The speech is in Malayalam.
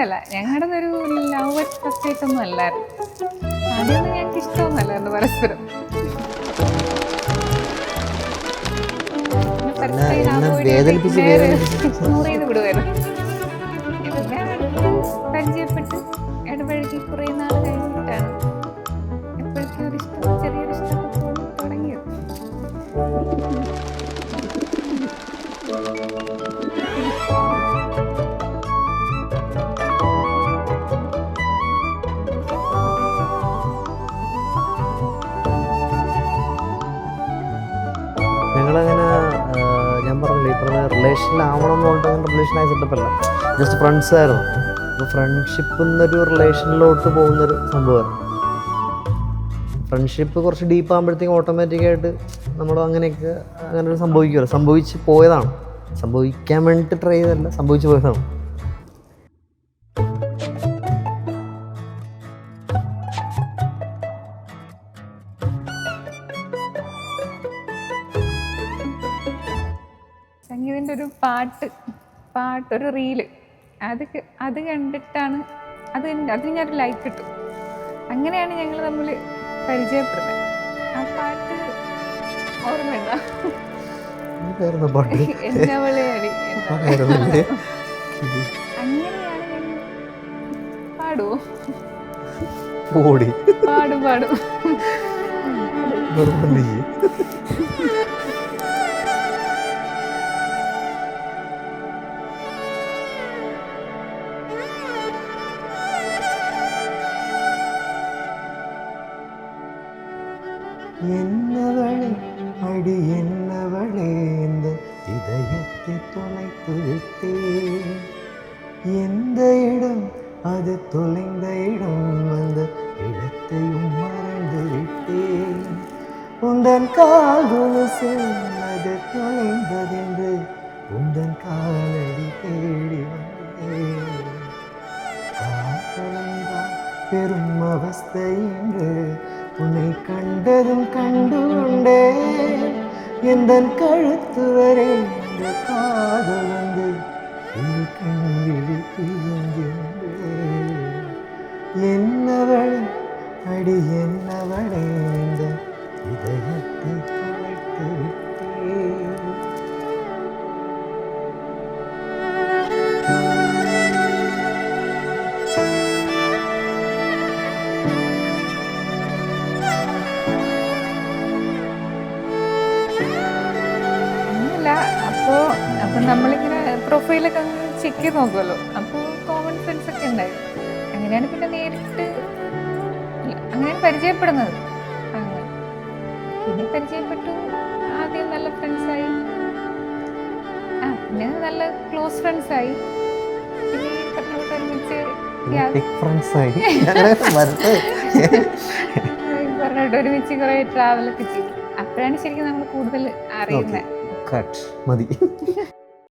അങ്ങനെയല്ല, ഞങ്ങളുടെ ഒരു ലവ് അറ്റ് ഫസ്റ്റ് സൈറ്റ് ഒന്നും അല്ലായിരുന്നു. ആദ്യമൊന്നും ഞങ്ങൾക്ക് ഇഷ്ടമൊന്നുമല്ലായിരുന്നു പരസ്പരം. ഇഗ്നോർ ചെയ്ത് വിടുവായിരുന്നു. പിന്നെ അടുത്ത് പരിചയപ്പെട്ട് ഇടപഴകി കുറേ നാൾ കഴിഞ്ഞിട്ടാണ് എപ്പോഴേക്കും ഒരു ഇഷ്ടം, ചെറിയൊരു ഇഷ്ടമൊക്കെ തോന്നി തുടങ്ങിയത്. ഞങ്ങളങ്ങനെ ഞാൻ പറഞ്ഞില്ല ഈ പറഞ്ഞ റിലേഷനിലാവണം എന്ന് പറഞ്ഞിട്ട് അങ്ങനെ റിലേഷനായി സെറ്റപ്പല്ല, ജസ്റ്റ് ഫ്രണ്ട്സ് ആയിരുന്നു. അപ്പോൾ ഫ്രണ്ട്ഷിപ്പ് എന്നൊരു റിലേഷനിലോട്ട് പോകുന്നൊരു സംഭവമായിരുന്നു. ഫ്രണ്ട്ഷിപ്പ് കുറച്ച് ഡീപ്പാകുമ്പോഴത്തേക്കും ഓട്ടോമാറ്റിക്കായിട്ട് നമ്മൾ അങ്ങനെയൊക്കെ അങ്ങനെ സംഭവിക്കുമല്ലോ, സംഭവിച്ച് പോയതാണ്. സംഭവിക്കാൻ വേണ്ടിയിട്ട് ട്രൈ ചെയ്തല്ല, സംഭവിച്ചു പോയതാണ്. സംഗീതിൻ്റെ ഒരു ഒരു റീല് അത് കണ്ടിട്ടാണ് അതിന് ഞാനൊരു ലൈക്ക് കിട്ടും. അങ്ങനെയാണ് ഞങ്ങൾ തമ്മിൽ പരിചയപ്പെടുന്നത്. ആ പാട്ട് ഓർമ്മയുണ്ടോ? എന്നവളെ അടി. അങ്ങനെയാണ് ഞങ്ങൾ പാടുവോ? പാടും എന്നവളെ അടി എന്നവളെ இந்த இதயத்தை தொலைத்து விட்டே எந்த இடம் அது தொலைந்த இடம் அந்த இடத்தையும் மறந்து விட்டேன் உந்தன் கால்கொலுசில் அது தொலைந்ததென்று உந்தன் காலடி தேடி வந்தேன் காதலென்றால் பெரும் அவஸ்தை என்று உன்னை கண்டதும் கண்டுகொண்டே எந்தன் கழுத்து வரை இந்த காதல் வந்து இரு கண்களில் பிரிந்தே என்னவளே அடி என்னவளே இந்த இதயத்தை தொலைத்து விட்டே. അപ്പോൾ നമ്മളിങ്ങനെ പ്രൊഫൈലൊക്കെ ചെക്ക് ചെയ്ത് നോക്കുമല്ലോ. അപ്പോൾ കോമൺ ഫ്രണ്ട്സ് ഒക്കെ ഉണ്ടായിരുന്നു. അങ്ങനെയാണ് പിന്നെ നേരിട്ട് അങ്ങനെയാണ് പരിചയപ്പെടുന്നത്. പിന്നെ പരിചയപ്പെട്ടു, ആദ്യം നല്ല ഫ്രണ്ട്സായി, പിന്നെ നല്ല ക്ലോസ് ഫ്രണ്ട്സായി, പിന്നെ ഒരുമിച്ച് പറഞ്ഞിട്ട് ഒരുമിച്ച് കുറേ ട്രാവലൊക്കെ ചെയ്തു. അപ്പോഴാണ് ശരിക്കും നമ്മൾ കൂടുതൽ അറിയുന്നത്. മതി.